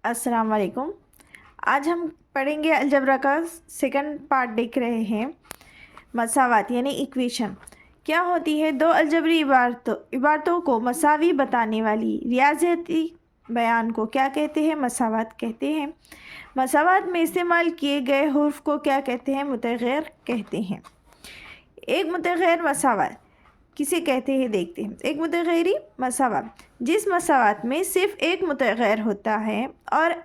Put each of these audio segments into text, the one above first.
अस्सलाम वालेकुम। आज हम पढ़ेंगे अलजबरा का सेकंड पार्ट देख रहे हैं। मसावात यानी इक्वेशन क्या होती है। दो अलजबरी इबारतों को मसावी बताने वाली रियाजती बयान को क्या कहते हैं? मसावात कहते हैं। मसावात में इस्तेमाल किए गए हुर्फ को क्या कहते हैं? मुतग़य्यर कहते हैं। एक मुतग़य्यर मसावात किसे कहते हैं देखते हैं। एक मुतग़य्यरी मसावात जिस मसावात में सिर्फ एक मुतग़य्यर होता है और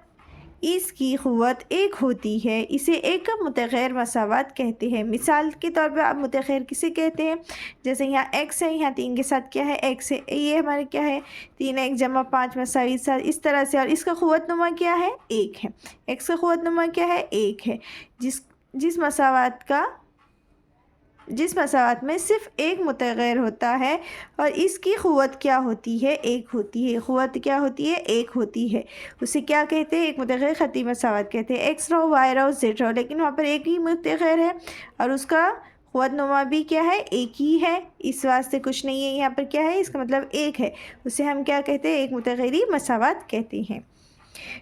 इसकी क़ुव्वत एक होती है, इसे एक मुतग़य्यर मसावात कहते हैं। मिसाल के तौर पर आप मुतग़य्यर किसे कहते हैं? जैसे यहाँ x है, यहाँ 3 के साथ क्या है? x है। ये हमारे क्या है? 3 x जमा 5 मसावी 7 इस तरह से। और इसका क़ुव्वत नुमा क्या है? 1 है। x का क़ुव्वत नुमा क्या है? 1 है। जिस मसावात में सिर्फ एक मुतग़य्यर होता है और इसकी क़ुव्वत क्या होती है? एक होती है। क़ुव्वत क्या होती है? एक होती है। उसे क्या कहते हैं? एक मुतग़य्यर ख़ती मसावात कहते हैं। एक्स रहो, वाई रहो, जेड रहो, लेकिन वहाँ पर एक ही मुतग़य्यर है और उसका क़ुव्वत नुमा भी क्या है? एक ही है। इस वास्ते कुछ नहीं है यहाँ पर क्या है? इसका मतलब एक है। उसे हम क्या कहते हैं? एक मुतग़य्यरी मसावात कहते हैं।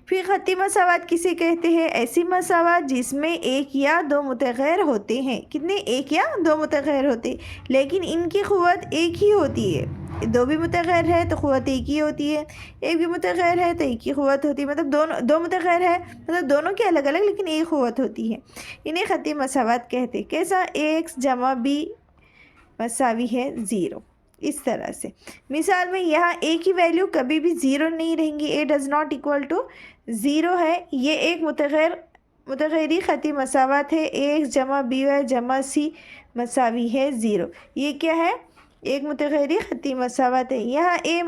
फिर ख़ती मसावात किसे कहते हैं? ऐसी मसावात जिसमें एक या दो मुतग़य्यर होते हैं। कितने? एक या दो मुतग़य्यर होते हैं, लेकिन इनकी क़ुव्वत एक ही होती है। दो भी मुतग़य्यर है तो क़ुव्वत एक ही होती है, एक भी मुतग़य्यर है तो एक ही क़ुव्वत होती है। मतलब दो मुतग़य्यर है मतलब दोनों की अलग अलग लेकिन एक क़ुव्वत होती है। इन्हें ख़ती मसावात कहते हैं। कैसा? x जमा b मसावी है 0। इस तरह से मिसाल में यहाँ a की वैल्यू कभी भी 0 नहीं रहेंगी। a does not equal to 0 है। ये एक मुतग़य्यरी ख़ती मसावात है। ax जमा by जमा c मसावी है 0। ये क्या है? एक मुतग़य्यरी ख़ती मसावात है। यहाँ a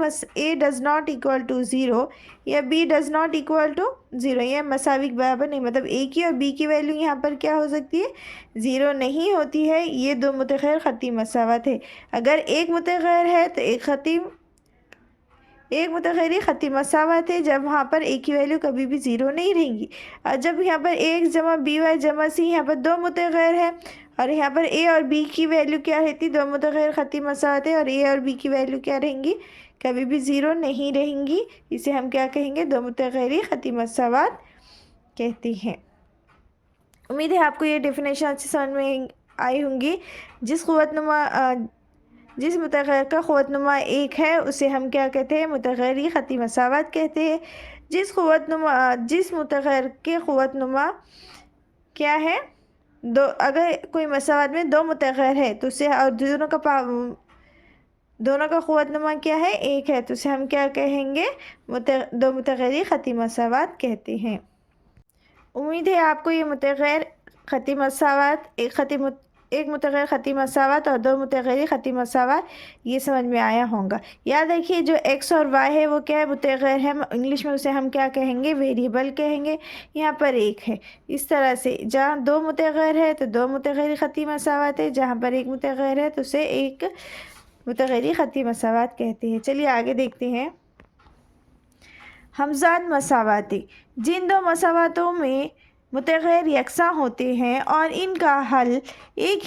does not equal to 0 या b does not equal to 0, यह मसावी के बराबर नहीं। मतलब a की और b की वैल्यू यहाँ पर क्या हो सकती है? 0 नहीं होती है। ये दो मुतग़य्यर ख़ती मसावात है। अगर एक मुतग़य्यर है तो एक मुतग़य्यरी ख़ती मसावात है जब वहाँ पर a की वैल्यू कभी भी 0 नहीं रहेंगी। और जब यहाँ पर ax जमा by जमा c यहाँ पर दो मुतग़य्यर है और यहाँ पर a और b की वैल्यू क्या रहती? दो मुतग़य्यर ख़ती मसावात है और a और b की वैल्यू क्या रहेंगी? कभी भी 0 नहीं रहेंगी। इसे हम क्या कहेंगे? दो मुतग़य्यरी ख़ती मसावात कहते हैं। उम्मीद है आपको ये डेफिनेशन अच्छी समझ में आई होंगी। जिस मुतग़य्यर का क़ुव्वत नुमा 1 है उसे हम क्या कहते हैं? मुतग़य्यरी ख़ती मसावात कहते हैं। जिस मुतग़य्यर के क़ुव्वत नुमा क्या है? दो। अगर कोई मसावात में दो मुतग़य्यर है तो उसे और दोनों का क़ुव्वत नुमा क्या है? 1 है, तो उसे हम क्या कहेंगे? दो मुतग़य्यरी ख़ती मसावात कहते हैं। उम्मीद है आपको ये मुतग़य्यर ख़ती मसावात एक मुतग़य्यर ख़ती मसावात और दो मुतग़य्यरी ख़ती मसावात ये समझ में आया होगा। याद रखिए जो x और y है वो क्या है? मुतग़य्यर है। इंग्लिश में उसे हम क्या कहेंगे? वेरिएबल कहेंगे। यहाँ पर एक है। इस तरह से जहाँ दो मुतग़य्यर है तो दो मुतग़य्यरी ख़ती मसावात है, जहाँ पर एक मुतग़य्यर है तो उसे एक मुतग़य्यरी ख़ती मसावात कहते हैं। चलिए आगे देखते हैं। हमज़ाद मसावातें जिन दो मसावातों में मुतग़य्यर यकसा होते हैं और इनका हल एक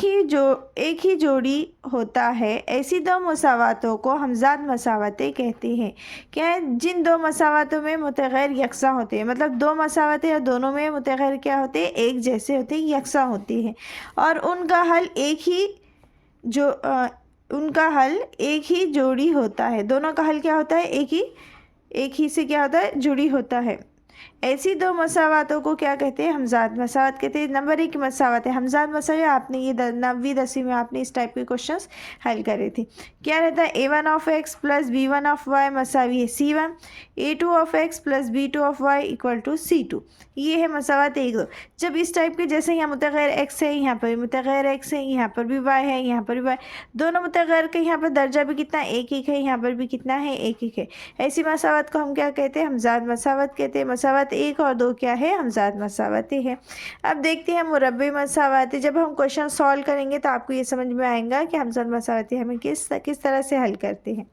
ही जोड़ी होता है, ऐसी दो मसावातों को हमज़ाद मसावातें कहते हैं। क्या है? जिन दो मसावातों में मुतग़य्यर यकसा होते हैं, मतलब दो मसावातें और दोनों में मुतग़य्यर क्या होते हैं? एक जैसे होते हैं, यकसा होते हैं और उनका हल एक ही जोड़ी होता है। दोनों का हल क्या होता है? एक ही से क्या होता है? जुड़ी होता है। ऐसी दो मसावातों को क्या कहते हैं? हमज़ाद मसावात कहते हैं। नंबर 1 मसावात है हमज़ाद मसावात। आपने ये 9वीं 10वीं में आपने इस टाइप के क्वेश्चंस हल करे थे। क्या रहता है? a1 of x plus b1 of y मसावी है c1, a2 of x plus b2 of y equal to c2। ये है मसावात 1 2। जब इस टाइप के जैसे यहाँ मुतग़य्यर x है, यहाँ पर भी मुतग़य्यर x है, यहाँ पर भी y है, यहाँ पर भी y, दोनों मुतग़य्यर के यहाँ पर दर्जा भी कितना? 1 1 है, यहाँ पर भी कितना है? 1 1 है। ऐसी मसावात को हम क्या कहते हैं? हमज़ाद मसावात कहते हैं। मसावात 1 और 2 क्या है? हमज़ाद मसावातें हैं। अब देखते हैं मुरब्बी मसावातें। जब हम क्वेश्चन सॉल्व करेंगे तो आपको ये समझ में आएगा कि हमज़ाद मसावातें हमें किस तरह से हल करते हैं।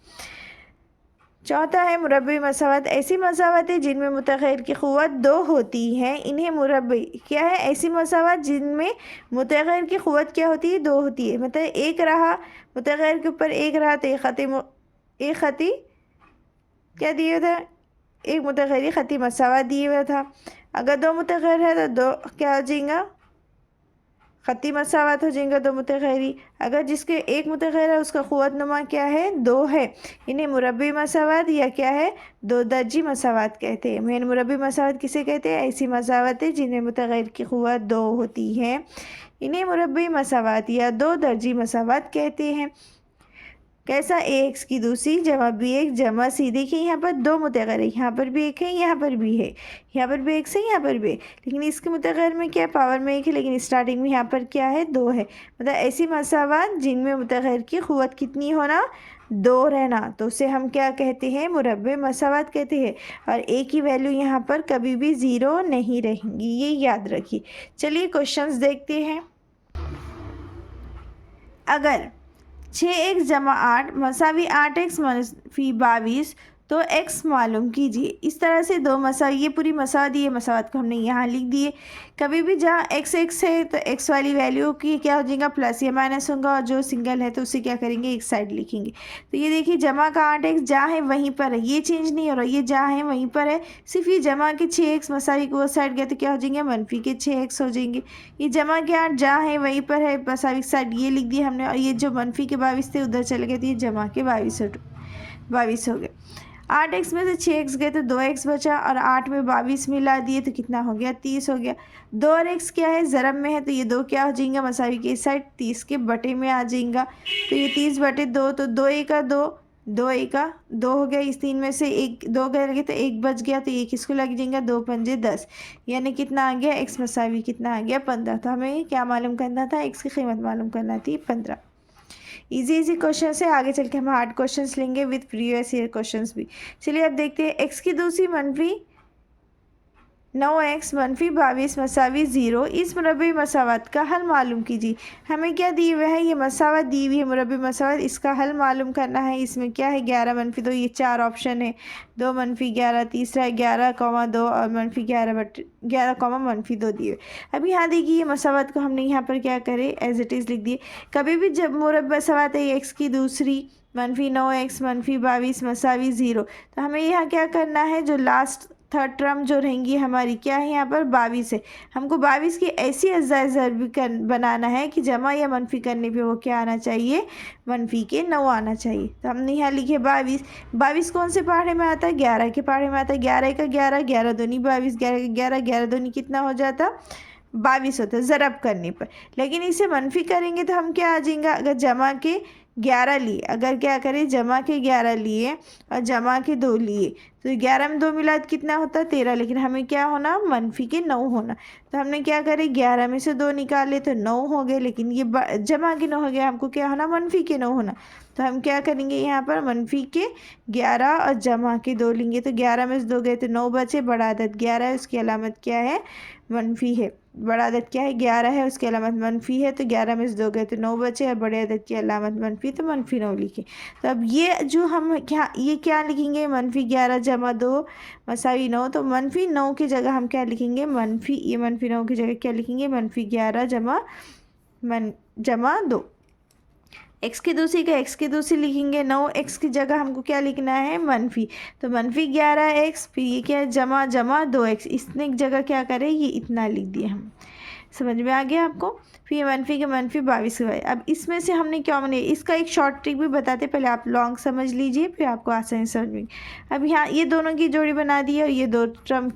चौथा है मुरब्बी मसावात। ऐसी मसावातें जिनमें मुतग़य्यर की क़ुव्वत 2 होती हैं, इन्हें मुरब्बी क्या है? ऐसी मसावात जिनमें मुतग़य्यर की क़ुव्वत क्या होती है? 2 होती है। मतलब एक रहा मुतग़य्यर के ऊपर एक रहा तो एक ख़ती क्या दिया था? एक मुतगैरी ख़ती मसावत दिए हुआ था। अगर दो मुतगैर है तो दो क्या हो जाएगा, ख़ती मसावत हो जाएगा दो मुतगैरी। अगर जिसके एक मुतगैर है उसका क़ुव्वत नुमा क्या है, दो है। इन्हें मुरब्बी मसावत या क्या है, दो दर्जी मसावत कहते हैं। मेन मुरब्बी मसावत किसे कहते हैं, ऐसी मसावत है जिनमें मुतगैर की क़ुव्वत दो होती है, इन्हें मुरब्बी मसावत या दो दर्जी मसावत कहते हैं। कैसा, ए एक्स की दूसरी जमा बी एक्स जमा सी। देखिए यहाँ पर दो मुतगैर है, यहाँ पर भी एक है, यहाँ पर भी है, यहाँ पर भी एक है, यहाँ पर भी है, लेकिन इसके मुतगैर में क्या है, पावर में एक है, लेकिन स्टार्टिंग में यहाँ पर क्या है, दो है। मतलब ऐसी मसावत जिनमें मुतगैर की क़ुव्वत कितनी होना, दो रहना, तो उसे हम क्या कहते हैं, मुरब्बे मसावत कहते हैं। और ए की वैल्यू यहाँ पर कभी भी ज़ीरो नहीं रहेंगी, ये याद रखिए। चलिए क्वेश्चंस देखते हैं। अगर 6x जमा 8 मसावी 8x मनफी 22 तो x मालूम कीजिए। इस तरह से दो मसावी, ये पूरी मसावत दी है, मसावत को हमने यहाँ लिख दिए। कभी भी जहाँ x है तो x वाली वैल्यू की क्या हो जाएगा, प्लस या माइनस होगा, और जो सिंगल है तो उसे क्या करेंगे, एक साइड लिखेंगे। तो ये देखिए जमा का 8x जहाँ है वहीं पर है, ये चेंज नहीं हो रहा, ये जहाँ है वहीं पर है। सिर्फ ये जमा के 6x मसावी को उस साइड गया तो क्या हो जाएंगे, मनफी के 6x हो जाएंगे। ये जमा के 8 जहाँ है वहीं पर है, मसावी साइड ये लिख दिया हमने, और ये जो मनफी के 22 थे उधर चले गए तो ये जमा के 22 हो गए। 8x में से 6x गए तो 2x बचा, और 8 में 22 मिला दिए तो कितना हो गया, 30 हो गया। 2 और x क्या है, ज़रब में है, तो ये 2 क्या हो जाएगा, मसावी के इस साइड 30 के बटे में आ जाएगा। तो ये 30 बटे 2, तो 2 एका 2, 2 एका 2 हो गया। इस 3 में से एक 2 गए तो 1 बच गया, तो ये किसको लग जाएगा, 2 पंजे 10, यानी कितना आ गया, x मसावी कितना आ गया, 15। तो हमें क्या मालूम करना था, x की कीमत मालूम करना थी 15। इजी क्वेश्चन है, आगे चल के हम हार्ड क्वेश्चंस लेंगे विद प्रीवियस ईयर क्वेश्चंस भी। चलिए अब देखते हैं, x की दूसरी मनफी 9x मनफी 22 मसावी 0 इस मुरब्बी मसावत का हल मालूम कीजिए। हमें क्या दी हुई है, ये मसावत दी हुई है मुरब्बी मसावत, इसका हल मालूम करना है। इसमें क्या है, 11 मनफी 2, ये 4 ऑप्शन है, 2 मनफी 11, तीसरा है 11,2 और मनफी 11,-2 दिए। अब यहाँ देखिए ये मसावत को हमने यहाँ पर क्या करे, एज इट इज़ लिख दिए। कभी भी जब मुरब्बी मसावत है x की दूसरी मनफी 9x मनफी 22 मसावी 0, तो हमें यहाँ क्या करना है, जो लास्ट थर्ड टर्म जो रहेंगी हमारी क्या है, यहाँ पर 22 है, हमको 22 की ऐसी अज़ाए ज़रब बनाना है कि जमा या मनफी करने पे वो क्या आना चाहिए, मनफी के 9 आना चाहिए। तो हमने यहाँ लिखे 22। 22 कौन से पहाड़े में आता है, 11 के पहाड़े में आता है। 11 का 11, 11 दूनी 22, 11 का 11, 11 दूनी कितना हो जाता, 22 होता है ज़रब करने पर। लेकिन इसे मनफी करेंगे तो हम क्या आ जाएगा, अगर जमा के 11 लिए, अगर क्या करें, जमा के 11 लिए और जमा के 2 लिए, तो 11 में 2 मिला तो कितना होता है, 13। लेकिन हमें क्या होना, मनफी के 9 होना। तो हमने क्या करें, 11 में से 2 निकाले तो 9 हो गए, लेकिन ये जमा के 9 हो गया, हमको क्या होना, मनफी के 9 होना। तो हम क्या करेंगे, यहाँ पर मनफी के 11 और जमा के 2 लेंगे, तो 11 में से 2 गए तो 9 बचे। बड़ा अदद 11 है, उसकी अलामत क्या है, मनफी है। बड़ा अदद क्या है, 11 है, उसकी अलामत मनफी है, तो 11 में से 2 गए तो 9 बचे, और बड़े अदद की अलामत मनफी, तो मनफी 9 लिखे। तो अब ये जो हम क्या, ये क्या लिखेंगे, मनफी 11 जमा 2 मसावी 9, तो मनफी 9 की जगह हम क्या लिखेंगे, ये मनफी 9 की जगह क्या लिखेंगे, मनफी 11 जमा 2। x की दूसरी का x की दूसरी लिखेंगे, 9x की जगह हमको क्या लिखना है, मनफी, तो मनफी 11x, फिर ये क्या है, जमा 2x, इसने एक जगह क्या करें, ये इतना लिख दिया हम। समझ में आ गया आपको। फिर मनफी के मनफी 22 हुए। अब इसमें से हमने क्या बने, इसका एक शॉर्ट ट्रिक भी बताते, पहले आप लॉन्ग समझ लीजिए फिर आपको आसानी समझ में। अब यहाँ ये दोनों की जोड़ी बना दी, और ये दो टर्म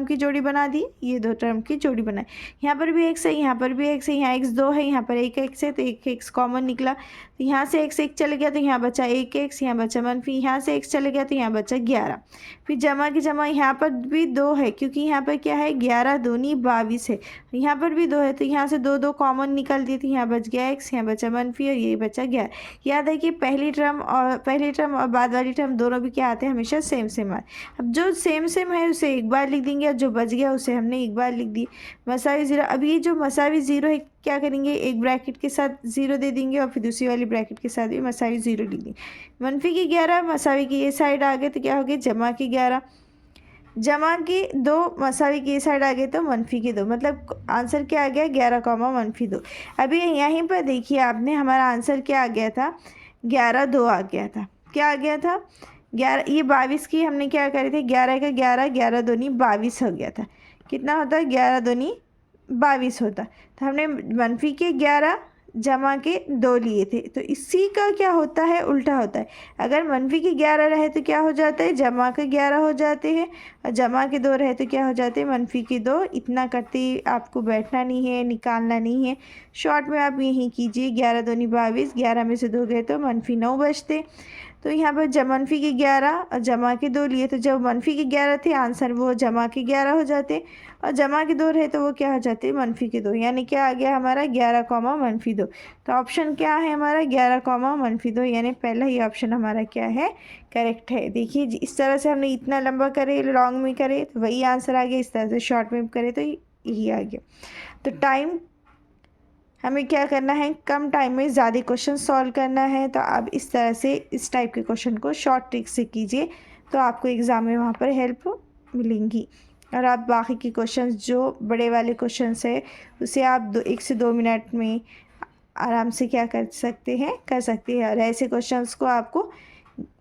की जोड़ी बना दी, ये 2 टर्म की जोड़ी बनाई। यहाँ पर भी x है, यहाँ पर भी x है, यहाँ x 2 है, यहाँ पर 1 x है, तो 1 x कॉमन निकला, तो यहाँ से x 1 चले गया तो यहाँ बचा 1 x, यहाँ बचा मनफी, यहाँ से x चले गया तो यहाँ बचा 11। फिर जमा की जमा, यहाँ पर भी 2 है, क्योंकि यहाँ पर क्या है, 11 दूनी 22 है, यहाँ पर भी 2 है, तो यहाँ से 2 कॉमन निकल दी, थी यहाँ बच गया x, यहाँ बचा मनफी, और ये बचा 11। याद है कि पहली टर्म और बाद वाली टर्म दोनों भी क्या आते हैं, हमेशा सेम आए। अब जो सेम है उसे एक बार लिख देंगे, और जो बच गया उसे हमने एक बार लिख दी, मसावी 0। अब ये जो मसावी 0 है, क्या करेंगे, एक ब्रैकेट के साथ 0 दे देंगे, और फिर दूसरी वाली ब्रैकेट के साथ भी मसावी 0 लिख देंगे। मनफी की 11 मसावी की ये साइड आ गए तो क्या हो गया, जमा की 11, जमा की 2 मसावी की साइड आ गए तो मनफी की 2, मतलब आंसर क्या आ गया, 11 मनफी 2। अभी यहीं पर देखिए आपने, हमारा आंसर क्या आ गया था, 11 2 आ गया था। क्या आ गया था, 11, ये 22 की हमने क्या करे थे, 11 का 11, 11 दूनी 22 हो गया था। कितना होता है, 11 दूनी 22 होता। तो हमने मनफी के 11 जमा के 2 लिए थे, तो इसी का क्या होता है, उल्टा होता है। अगर मनफी के 11 रहे तो क्या हो जाता है, जमा के 11 हो जाते हैं, और जमा के 2 रहे तो क्या हो जाते हैं, मनफी के 2। इतना करते आपको बैठना नहीं है, निकालना नहीं है, शॉर्ट में आप यही कीजिए, 11 दूनी 22, 11 में से 2 गए तो मनफी 9 बचते। तो यहाँ पर मनफी के 11 और जमा के 2 लिए, तो जब मनफी के 11 थे आंसर वो जमा के 11 हो जाते, और जमा के 2 रहे तो वो क्या हो जाते, मनफी के 2। यानी क्या आ गया हमारा, 11 कॉमा मनफी 2। तो ऑप्शन क्या है हमारा, 11 कॉमा मनफी 2, यानी पहला ही ऑप्शन हमारा क्या है, करेक्ट है। देखिए इस तरह से हमने इतना लंबा करे, लॉन्ग में करे तो वही आंसर आ गया, इस तरह से शॉर्ट में करे तो यही आ गया। तो टाइम हमें क्या करना है, कम टाइम में ज़्यादा क्वेश्चन सॉल्व करना है। तो आप इस तरह से इस टाइप के क्वेश्चन को शॉर्ट ट्रिक से कीजिए, तो आपको एग्ज़ाम में वहाँ पर हेल्प मिलेंगी। और आप बाकी के क्वेश्चंस जो बड़े वाले क्वेश्चंस है उसे आप 1 से 2 मिनट में आराम से क्या कर सकते हैं, कर सकते हैं। और ऐसे क्वेश्चंस को आपको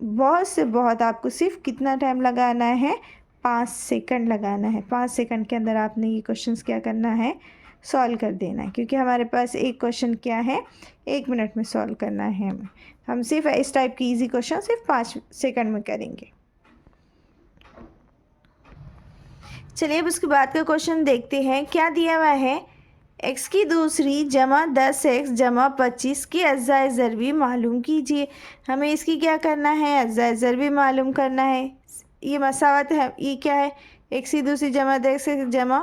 बहुत से बहुत, आपको सिर्फ कितना टाइम लगाना है, 5 सेकंड लगाना है। 5 सेकंड के अंदर आपने ये क्वेश्चंस क्या करना है, सॉल्व कर देना है, क्योंकि हमारे पास एक क्वेश्चन क्या है, 1 मिनट में सॉल्व करना है हमें। हम सिर्फ इस टाइप की इजी क्वेश्चन सिर्फ 5 सेकंड में करेंगे। चलिए अब उसके बाद का क्वेश्चन देखते हैं। क्या दिया हुआ है, x की दूसरी जमा 10x जमा 25 की अज़ाए ज़रबी मालूम कीजिए। हमें इसकी क्या करना है, अज़ाए ज़रबी मालूम करना है। ये मसावत है, ये क्या है, x की दूसरी जमा 10x जमा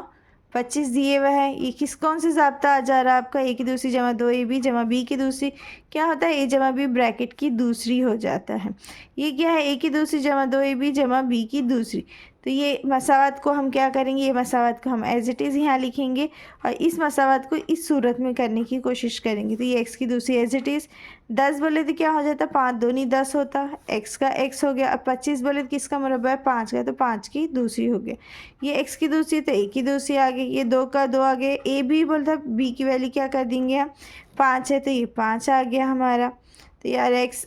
25 दिए हुआ है। ये किस कौन से ज़ाब्ता आ जा रहा है आपका, a की दूसरी जमा 2ab जमा b की दूसरी, क्या होता है, a जमा b ब्रैकेट की दूसरी हो जाता है। ये क्या है, a की दूसरी जमा 2ab जमा b की दूसरी। तो ये मसावत को हम क्या करेंगे, ये मसावत को हम एज इट इज़ यहाँ लिखेंगे, और इस मसावत को इस सूरत में करने की कोशिश करेंगे। तो ये x की दूसरी एज इट इज़, 10 बोले तो क्या हो जाता, 5 दूनी 10 होता, x का x हो गया। अब 25 बोले तो किसका मुरब्बा है, 5 का, तो 5 की दूसरी हो गया। ये x की दूसरी तो a की दूसरी आ गई, ये 2 का 2 आ गया। a b बोलता b की वैल्यू क्या कर देंगे हम, 5 है तो ये 5 आ गया हमारा। तो यार x,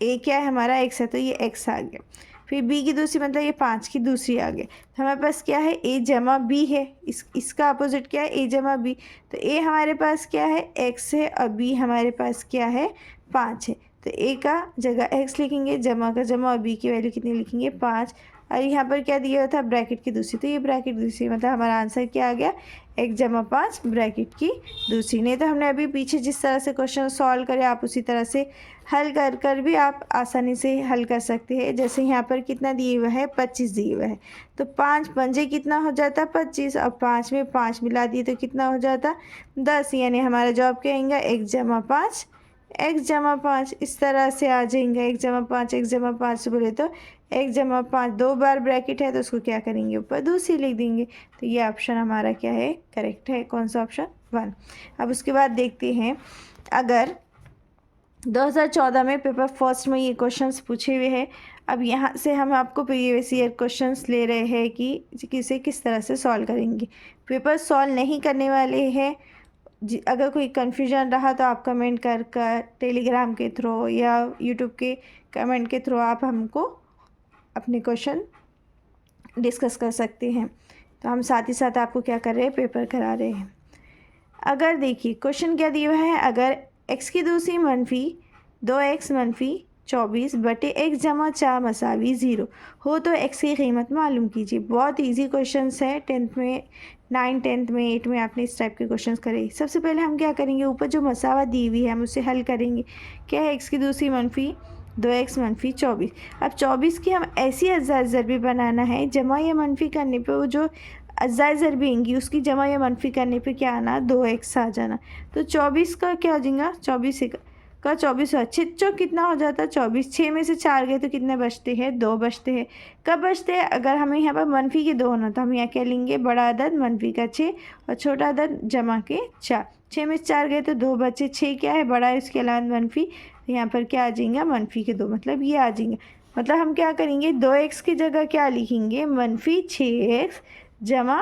a क्या है हमारा, x है तो ये x आ गया। फिर b की दूसरी मतलब ये 5 की दूसरी आ गई। तो हमारे पास क्या है, a जमा b है, इसका अपोजिट क्या है, a जमा b। तो a हमारे पास क्या है, x है, और b हमारे पास क्या है, 5 है। तो a का जगह x लिखेंगे, जमा का जमा, और b की वैल्यू कितनी लिखेंगे, 5। और यहाँ पर क्या दिया हुआ था, ब्रैकेट की दूसरी, तो ये ब्रैकेट दूसरी मतलब हमारा आंसर क्या आ गया, 1 जमा 5 ब्रैकेट की दूसरी। नहीं तो हमने अभी पीछे जिस तरह से क्वेश्चन सॉल्व करे आप उसी तरह से हल कर कर भी आप आसानी से हल कर सकते हैं। जैसे यहाँ पर कितना दिए हुआ है, 25 दिए हुआ है, तो 5 पंजे कितना हो जाता, 25, और 5 में 5 मिला दिए तो कितना हो जाता, 10। यानी हमारा जवाब क्या आएगा, 1 जमा 5 x जमा 5। इस तरह से आ जाएंगे, 1 जमा 5 x जमा 5 बोले तो 1 जमा 5 2 बार ब्रैकेट है तो उसको क्या करेंगे, ऊपर दूसरी लिख देंगे। तो ये ऑप्शन हमारा क्या है, करेक्ट है। कौन सा ऑप्शन, 1। अब उसके बाद देखते हैं, अगर 2014 में पेपर फर्स्ट में ये क्वेश्चंस पूछे हुए हैं। अब यहाँ से हम आपको प्रीवियस ईयर क्वेश्चंस ले रहे हैं कि किसे किस तरह से सॉल्व करेंगे। पेपर सॉल्व नहीं करने वाले हैं। अगर कोई कन्फ्यूजन रहा तो आप कमेंट कर टेलीग्राम के थ्रू या यूट्यूब के कमेंट के थ्रू आप हमको अपने क्वेश्चन डिस्कस कर सकते हैं। तो हम साथ ही साथ आपको क्या कर रहे हैं, पेपर करा रहे हैं। अगर देखिए क्वेश्चन क्या दिया है, अगर x की दूसरी मनफी 2x मनफी 24 बटे x जमा 4 मसावी 0 हो तो x की कीमत मालूम कीजिए। बहुत इजी क्वेश्चंस है, 10th में 9 10th में 8 में आपने इस टाइप के क्वेश्चंस करे। सबसे पहले हम क्या करेंगे, ऊपर जो मसावा दी हुई है हम उससे हल करेंगे। क्या है, x की दूसरी मनफी 2x मनफी 24। अब 24 की हम ऐसी अज़ाए ज़रबी बनाना है, जमा या मनफी करने पे वो जो अज़ाए ज़रबी आएंगी उसकी जमा या मनफी करने पे क्या आना, 2x आ जाना। तो 24 का क्या हो जाएगा, 24 का 24 6 चौक कितना हो जाता है 24। 6 में से 4 गए तो कितने बचते हैं, 2 बचते हैं। कब बचते हैं, अगर हमें यहाँ पर मनफी के 2 होना तो हम यहाँ क्या लेंगे, बड़ा अदद मनफी का 6 और छोटा अदद जमा के 4। 6 में से 4 गए तो 2 बचे, 6 क्या है बड़ा है, इसके अलावा मनफी, तो यहाँ पर क्या आ जाएगा, मनफी के 2 मतलब ये आ जाएंगे। मतलब हम क्या करेंगे, 2x की जगह क्या लिखेंगे, मनफी 6x जमा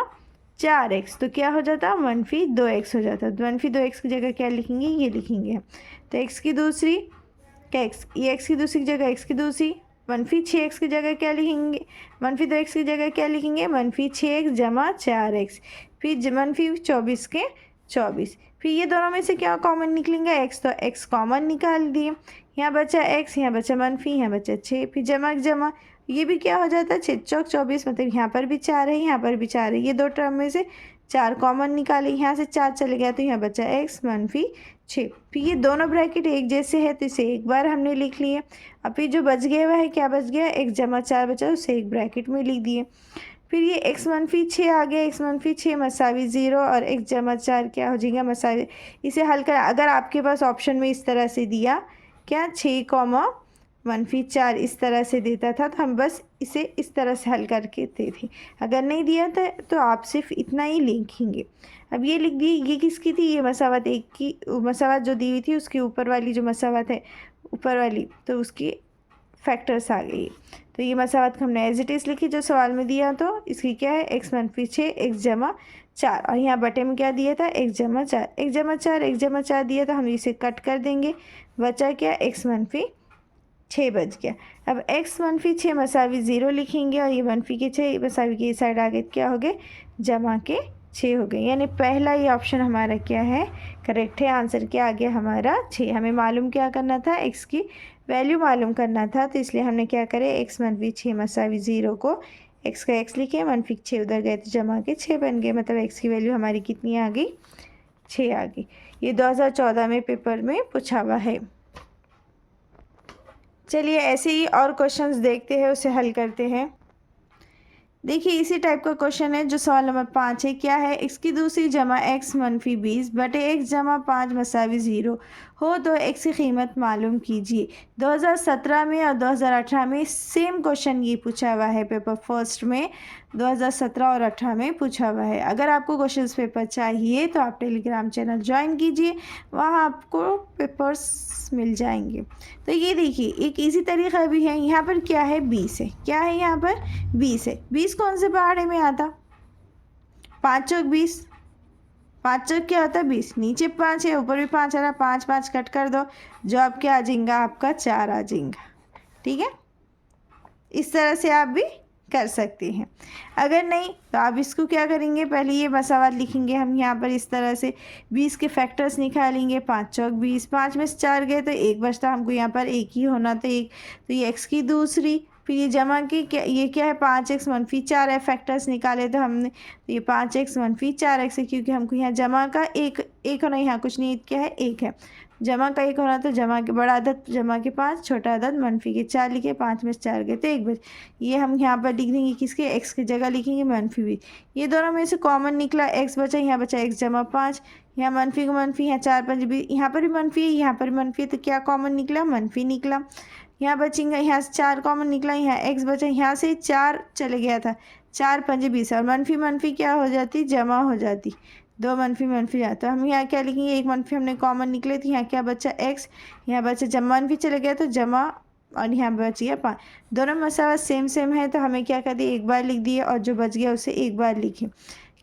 4x। तो क्या हो जाता, मनफी 2x हो जाता। तो मनफी 2x की जगह क्या लिखेंगे, ये लिखेंगे। तो x की दूसरी क्या, x, ये x की दूसरी की जगह x की दूसरी -6x की जगह क्या लिखेंगे, -2x की जगह क्या लिखेंगे, -6x जमा 4x, फिर -24 के 24। फिर ये दोनों में से क्या कॉमन निकलेंगे, x, तो x कॉमन निकाल दिए, यहाँ बचा x, यहाँ बचा -, यहाँ बचा 6, फिर जमा जमा ये भी क्या हो जाता है 6 चौक 24, मतलब यहाँ पर भी 4 है, यहाँ पर भी 4 है, ये दो टर्म में से 4 कॉमन निकाले, यहाँ से 4 चले गया तो यहाँ बचा x -6। फिर ये दोनों ब्रैकेट एक जैसे है तो इसे एक बार हमने लिख लिए। अब फिर जो बच गया हुआ है क्या बच गया, x जमा 4 बचा, उसे एक ब्रैकेट में लिख दिए। फिर ये x -6 आ गया, x -6 मसावी 0 और x जमा 4 क्या हो जाएगा मसावी। इसे हल कर, अगर आपके पास ऑप्शन में इस तरह से दिया क्या 6, -4 इस तरह से देता था तो हम बस इसे इस तरह से हल करके थे। अगर नहीं दिया था तो आप सिर्फ इतना ही लिखेंगे। अब ये लिख दिए, ये किसकी थी, ये मसावत एक की, मसावत जो दी हुई थी उसके ऊपर वाली जो मसावत है ऊपर वाली, तो उसकी फैक्टर्स आ गई। तो ये मसावत हमने एज इट इज़ लिखी जो सवाल में दिया, तो इसकी क्या है x -6 x जमा 4, और यहाँ बटे में क्या दिया था x जमा 4, x जमा 4 x जमा 4 दिया था, हम इसे कट कर देंगे, बचा क्या x -6 बच गया। अब x -6 मसावी 0 लिखेंगे और ये -6 मसावी की साइड आगे क्या हो गए जमा के 6 हो गए, यानी पहला ये ऑप्शन हमारा क्या है करेक्ट है। आंसर क्या आ गया हमारा 6। हमें मालूम क्या करना था, x की वैल्यू मालूम करना था, तो इसलिए हमने क्या करे x -6 मसावी 0 को x का x लिखे, -6 उधर गए तो जमा के 6 बन गए, मतलब x की वैल्यू हमारी कितनी आ गई 6 आ गई। ये 2014 में पेपर में पूछा हुआ है। चलिए ऐसे ही और क्वेश्चंस देखते हैं, उसे हल करते हैं। देखिए इसी टाइप का क्वेश्चन है जो सवाल नंबर 5 है। क्या है, x की दूसरी जमा x -20 बटे x जमा 5 मसावी 0 हो तो x की कीमत मालूम कीजिए। 2017 में और 2018 में सेम क्वेश्चन ये पूछा हुआ है, पेपर फर्स्ट में 2017 और 18 में पूछा हुआ है। अगर आपको क्वेश्चंस पेपर चाहिए तो आप टेलीग्राम चैनल ज्वाइन कीजिए, वहाँ आपको पेपर्स मिल जाएंगे। तो ये देखिए एक इजी तरीका भी है, यहाँ पर क्या है 20 है, क्या है यहाँ पर 20 है। 20 कौन से पहाड़े में आता, 5 चौक 20, 5 चौक क्या होता है 20, नीचे 5 है ऊपर भी 5 आ रहा, 5 5 कट कर दो, जो आपके आ जाएगा आपका 4 आ जाएगा। ठीक है, इस तरह से आप भी कर सकते हैं। अगर नहीं तो आप इसको क्या करेंगे, पहले ये मसावत लिखेंगे हम यहाँ पर इस तरह से, 20 के फैक्टर्स निकालेंगे, 5 चौक 20, 5 में से 4 गए तो एक बचता, हमको यहाँ पर एक ही होना था एक, तो ये x की दूसरी, फिर ये जमा की क्या, ये क्या है 5x -4 है, फैक्टर्स निकाले तो हमने, तो ये 5x -4x है, क्योंकि हमको यहाँ जमा का एक होना, यहाँ कुछ नहीं क्या है एक है, जमा का एक होना तो जमा के बड़ा अदद जमा के 5, छोटा अदद मनफी के 4 लिखे, 5 में से 4 गए तो एक बच, ये हम यहाँ पर लिख देंगे किसके x की जगह लिखेंगे -20। ये दोनों में से कॉमन निकला, x बचा, यहाँ बचा x जमा 5, यहाँ मनफी को मनफी, यहाँ 4 5 20, यहाँ पर भी मनफी है यहाँ पर भी मनफी है, तो क्या कॉमन निकला मनफी निकला। यहाँ बचेंगे, यहाँ से 4 कॉमन निकला, यहाँ x बचा, यहाँ से 4 चले गया था, 4 5 20 और मनफी क्या हो जाती जमा हो जाती, 2 मनफी जाता, तो हम यहाँ क्या लिखेंगे, एक मनफी हमने कॉमन निकले तो यहाँ क्या बचा x, यहाँ बचा जब मनफी चले गया तो जमा, और यहाँ बच गया 5। दोनों मसावत सेम है तो हमें क्या कर दिए एक बार लिख दिए, और जो बच गया उसे एक बार लिखे।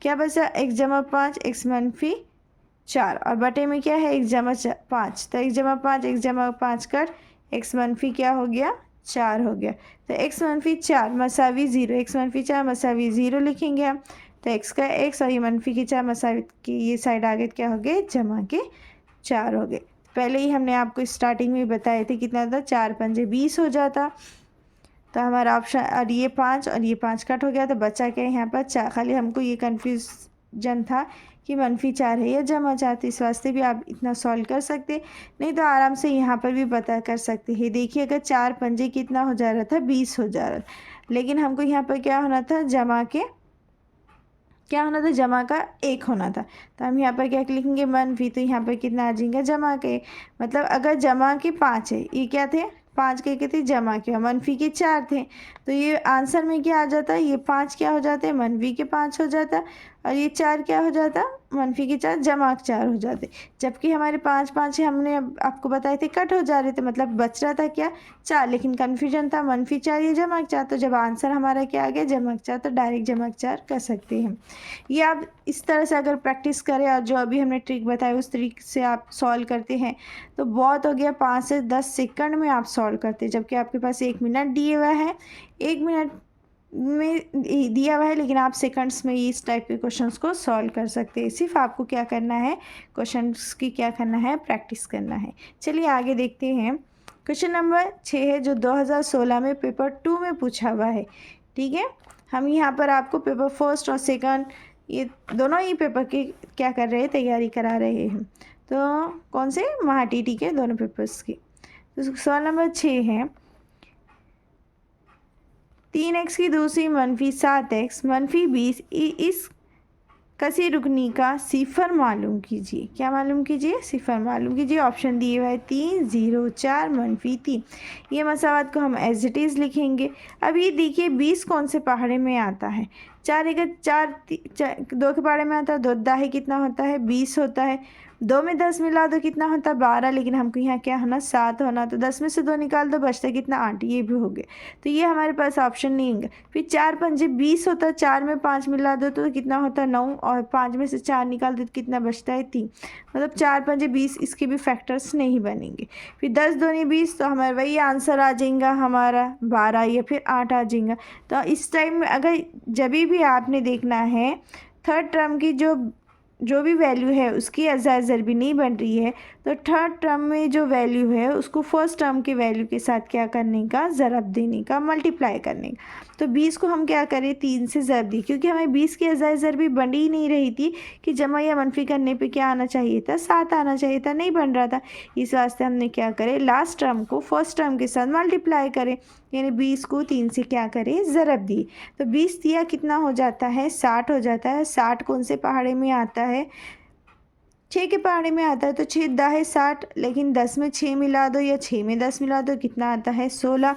क्या बचा x जमा 5 x -4, और बटे में क्या है x जमा 5, तो x जमा 5 x जमा 5 कर x मनफी क्या हो गया 4 हो गया, तो x -4 मसावी 0, x -4 मसावी 0 लिखेंगे हम, तो x का x और ये मनफी की 4 मसावी की ये साइड आगे क्या हो गए जमा के 4 हो गए। पहले ही हमने आपको स्टार्टिंग में बताए थे कितना था, 4 5 20 हो जाता, तो हमारा ऑप्शन, और ये 5 और ये 5 कट हो गया, तो बचा क्या यहाँ पर 4, खाली हमको ये कन्फ्यूजन था कि -4 है या जमा 4, तो इस वास्ते भी आप इतना सॉल्व कर सकते, नहीं तो आराम से यहाँ पर भी पता कर सकते हैं। देखिए अगर 4 5 कितना हो जा रहा था 20 हो जा रहा था, लेकिन हमको यहाँ पर क्या होना था जमा के, क्या होना था जमा का 1 होना था, तो हम यहाँ पर क्या लिखेंगे मनफी, तो यहाँ पर कितना आ जाएगा जमा के, मतलब अगर जमा के 5 है, ये क्या थे 5 के थे जमा के, मनफी के 4 थे, तो ये आंसर में क्या आ जाता है, ये 5 क्या हो जाते हैं मनफी के 5 हो जाता, और ये 4 क्या हो जाता, मनफी के 4 जमा 4 हो जाते। जबकि हमारे 5 5 ही हमने अब आपको बताए थे कट हो जा रहे थे, मतलब बच रहा था क्या 4, लेकिन कन्फ्यूजन था मनफी 4 या जमा 4। तो जब आंसर हमारा क्या आ गया जमा 4, तो डायरेक्ट जमा 4 कर सकते हैं। ये आप इस तरह से अगर प्रैक्टिस करें और जो अभी हमने ट्रिक बताई उस तरीके से आप सॉल्व करते हैं तो बहुत हो गया। 5 से 10 सेकंड में आप सॉल्व करते हैं, जबकि आपके पास 1 मिनट दिए हुआ है, 1 मिनट में दिया हुआ है, लेकिन आप सेकंड्स में इस टाइप के क्वेश्चंस को सॉल्व कर सकते हैं। सिर्फ आपको क्या करना है, क्वेश्चंस की क्या करना है, प्रैक्टिस करना है। चलिए आगे देखते हैं। क्वेश्चन नंबर 6 है जो 2016 में पेपर 2 में पूछा हुआ है। ठीक है, हम यहाँ पर आपको पेपर फर्स्ट और सेकंड ये दोनों ही पेपर की क्या कर रहे हैं, तैयारी करा रहे हैं। तो कौन से, महाटीटी के दोनों पेपर्स की। तो सवाल नंबर 6 है 3x की दूसरी मनफी 7x मनफी 20 इस कसी रुकनी का सिफर मालूम कीजिए। क्या मालूम कीजिए, सिफर मालूम कीजिए। ऑप्शन दिए हुए है 3, 0, 4 मनफी 3। ये मसावत को हम एज इट इज़ लिखेंगे। अब ये देखिए 20 कौन से पहाड़े में आता है, 4 एक 4 2 के पहाड़े में आता है, 2 दाहे कितना होता है 20 होता है, 2 में 10 मिला दो कितना होता है 12, लेकिन हमको यहाँ क्या होना 7 होना, तो 10 में से 2 निकाल दो बचता है कितना 8, ये भी हो गया। तो ये हमारे पास ऑप्शन नहीं होंगे। फिर 4 पंजे 20 होता है, 4 में 5 मिला दो तो कितना होता है 9, और 5 में से 4 निकाल दो तो कितना बचता है 3, मतलब 4 पंजे 20, इसके भी फैक्टर्स नहीं बनेंगे। फिर 10 दूनी 20, तो हमारा वही आंसर आ जाएगा हमारा 12 या फिर 8 आ जाएगा। तो इस टाइम में अगर जब भी आपने देखना है थर्ड टर्म की जो भी वैल्यू है उसकी अज़ाज़र भी नहीं बन रही है, तो थर्ड टर्म में जो वैल्यू है उसको फर्स्ट टर्म के वैल्यू के साथ क्या करने का, ज़रब देने का, मल्टीप्लाई करने का। तो 20 को हम क्या करें 3 से ज़रब दी, क्योंकि हमें 20 की अज़ाज़र भी बन ही नहीं रही थी कि जमा या मनफी करने पे क्या आना चाहिए था 7 आना चाहिए था, नहीं बन रहा था। इस वास्ते हमने क्या करें लास्ट टर्म को फर्स्ट टर्म के साथ मल्टीप्लाई करें, यानी 20 को 3 से क्या करें ज़रब दिए। तो 20 दिया कितना हो जाता है 60 हो जाता है। 60 कौन से पहाड़े में आता है, 6 के पहाड़े में आता है। तो 6 दाहे 60, लेकिन 10 में 6 मिला दो या 6 में 10 मिला दो कितना आता है 16।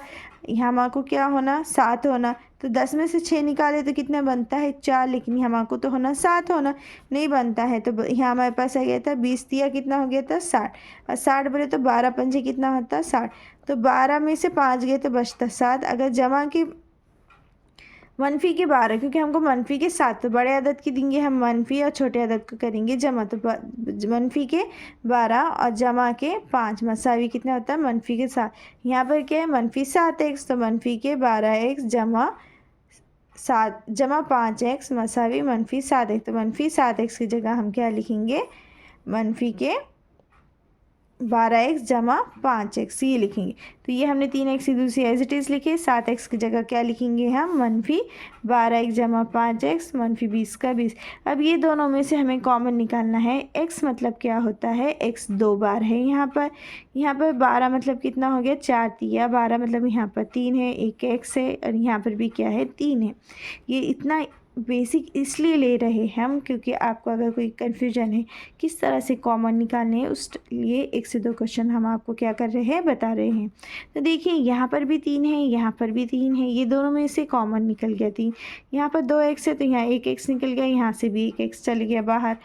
यहाँ हमारे को क्या होना 7 होना, तो 10 में से 6 निकाले तो कितना बनता है 4, लेकिन हमारे को तो होना 7 होना, नहीं बनता है। तो यहाँ हमारे पास आ गया था 20 दिया कितना हो गया था 60, और 60 बोले तो 12 पंजे कितना होता है 60, तो 12 में से 5 गए तो बचता 7। अगर जमा की मनफी के 12, क्योंकि हमको मनफी के 7, तो बड़े अदद की देंगे हम मनफी और छोटे अदद को करेंगे जमा, तो मनफी के 12 और जमा के 5 मसावी कितना होता है मनफी के 7। यहाँ पर क्या है मनफी 7x, तो मनफी के 12x जमा 5x मसावी मनफी 7x। तो मनफी 7x की जगह हम क्या लिखेंगे मनफी के 12x जमा 5x ये लिखेंगे। तो ये हमने 3x की दूसरी एज इट इज़ लिखे, 7x की जगह क्या लिखेंगे हम मनफी 12x जमा 5x मनफी 20 का 20। अब ये दोनों में से हमें कॉमन निकालना है। x मतलब क्या होता है, x 2 बार है यहाँ पर 12 मतलब कितना हो गया 4 तिया 12, मतलब यहाँ पर 3 है, एक x है और यहाँ पर भी क्या है 3 है। ये इतना बेसिक इसलिए ले रहे हैं हम क्योंकि आपको अगर कोई कन्फ्यूजन है किस तरह से कॉमन निकालने हैं उस लिए 1 से 2 क्वेश्चन हम आपको क्या कर रहे हैं बता रहे हैं। तो देखिए यहाँ पर भी 3 है, यहाँ पर भी 3 है, ये दोनों में से कॉमन निकल गया 3। यहाँ पर 2x है तो यहाँ 1x निकल गया, यहाँ से भी 1x चल गया बाहर।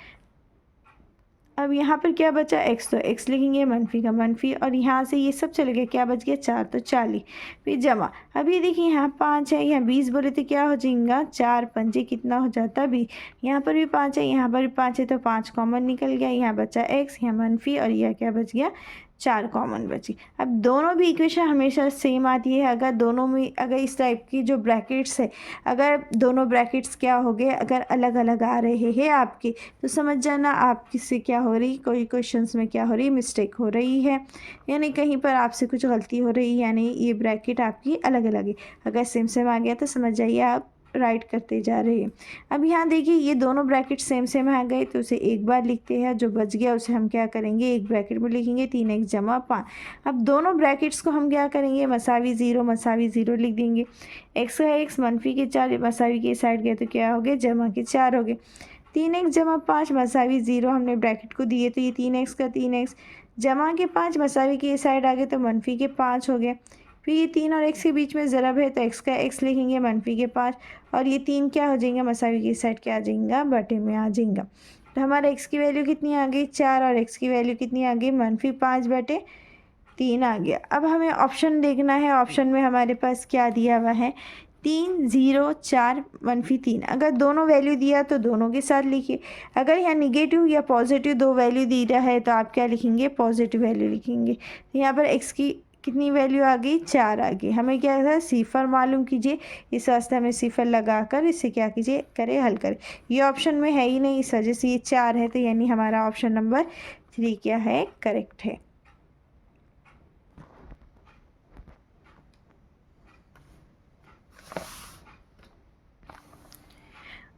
अब यहाँ पर क्या बचा x, तो x लिखेंगे मनफी का मनफी, और यहाँ से ये सब चले गए, क्या बच गया 4, तो 40। फिर जमा, अब ये देखिए यहाँ 5 है, यहाँ 20 बोले तो क्या हो जाएगा 4 पंजे कितना हो जाता 20। यहाँ पर भी 5 है, यहाँ पर भी 5 है, तो 5 कॉमन निकल गया, यहाँ बचा x, यहाँ मनफी, और यह क्या बच गया 4 कॉमन बची। अब दोनों भी इक्वेशन हमेशा सेम आती है अगर दोनों में अगर इस टाइप की जो ब्रैकेट्स है अगर दोनों ब्रैकेट्स क्या हो गए अगर अलग अलग आ रहे हैं आपके, तो समझ जाना आपकी से क्या हो रही, कोई क्वेश्चंस में क्या हो रही मिस्टेक हो रही है, यानी कहीं पर आपसे कुछ गलती हो रही है, यानी ये ब्रैकेट आपकी अलग अलग है। अगर सेम सेम आ गया तो समझ जाइए आप राइट करते जा रहे हैं। अब यहाँ देखिए ये दोनों ब्रैकेट सेम सेम आ गए तो उसे एक बार लिखते हैं, जो बच गया उसे हम क्या करेंगे एक ब्रैकेट में लिखेंगे 3x जमा 5। अब दोनों ब्रैकेट्स को हम क्या करेंगे मसावी 0 लिख देंगे। x का x मनफी के 4 मसावी के साइड गए तो क्या हो गया जमा के 4 हो गए। 3x जमा 5 मसावी 0 हमने ब्रैकेट को दिए तो ये 3x का 3x जमा के 5 मसावी के साइड आ गए तो मनफी के 5 हो गए। फिर ये 3 और x के बीच में ज़रब है तो x का x लिखेंगे मनफी के 5 और ये 3 क्या हो जाएंगे मसावी की साइड क्या आ जाएगा बटे में आ जाएगा। तो हमारा x की वैल्यू कितनी आ गई 4 और x की वैल्यू कितनी आ गई -5/3 आ गया। अब हमें ऑप्शन देखना है, ऑप्शन में हमारे पास क्या दिया हुआ है 3 0 4 -3। अगर दोनों वैल्यू दिया तो दोनों के साथ लिखिए, अगर यहाँ निगेटिव या पॉजिटिव दो वैल्यू दी रहा है तो आप क्या लिखेंगे पॉजिटिव वैल्यू लिखेंगे। तो यहाँ पर x की कितनी वैल्यू आ गई 4 आ गई। हमें क्या था सिफर मालूम कीजिए, इस वास्ते हमें सिफर लगाकर इसे क्या कीजिए करें हल करें। ये ऑप्शन में है ही नहीं इस वजह से ये 4 है, तो यानी हमारा ऑप्शन नंबर 3 क्या है करेक्ट है।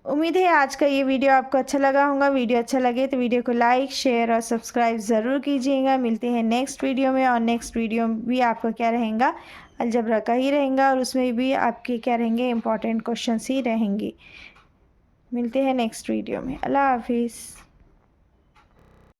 उम्मीद है आज का ये वीडियो आपको अच्छा लगा होगा। वीडियो अच्छा लगे तो वीडियो को लाइक शेयर और सब्सक्राइब ज़रूर कीजिएगा। मिलते हैं नेक्स्ट वीडियो में, और नेक्स्ट वीडियो भी आपका क्या रहेगा अलजबरा का ही रहेगा, और उसमें भी आपके क्या रहेंगे इंपॉर्टेंट क्वेश्चंस ही रहेंगे। मिलते हैं नेक्स्ट वीडियो में। अल्लाह हाफिज़।